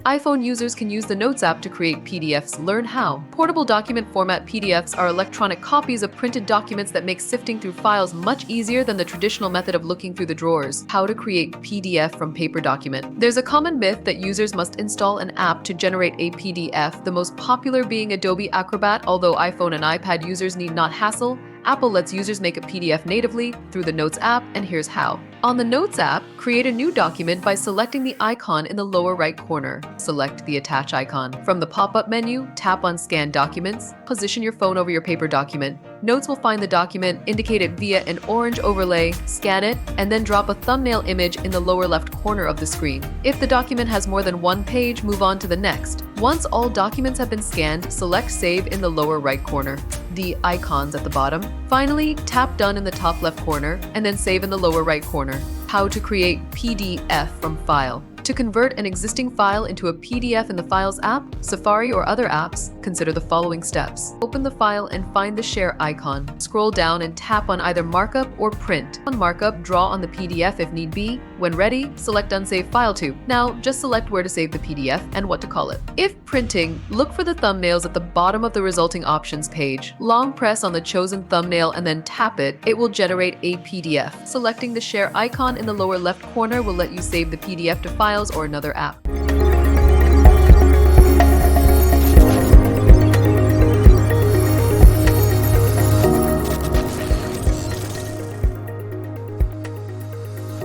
iPhone users can use the Notes app to create PDFs. Learn how. Portable document format PDFs are electronic copies of printed documents that make sifting through files much easier than the traditional method of looking through the drawers. How to create PDF from paper document. There's a common myth that users must install an app to generate a PDF, the most popular being Adobe Acrobat. Although iPhone and iPad users need not hassle, Apple lets users make a PDF natively through the Notes app, and here's how. On the Notes app, create a new document by selecting the icon in the lower right corner. Select the Attach icon. From the pop-up menu, tap on Scan Documents. Position your phone over your paper document. Notes will find the document, indicate it via an orange overlay, scan it, and then drop a thumbnail image in the lower left corner of the screen. If the document has more than one page, move on to the next. Once all documents have been scanned, select Save in the lower right corner. The icons at the bottom. Finally, tap Done in the top left corner, and then Save in the lower right corner. How to create PDF from file. To convert an existing file into a PDF in the Files app, Safari or other apps, consider the following steps. Open the file and find the Share icon. Scroll down and tap on either Markup or Print. On Markup, draw on the PDF if need be. When ready, select Unsave File To. Now, just select where to save the PDF and what to call it. If printing, look for the thumbnails at the bottom of the resulting options page. Long press on the chosen thumbnail and then tap it. It will generate a PDF. Selecting the Share icon in the lower left corner will let you save the PDF to Files or another app.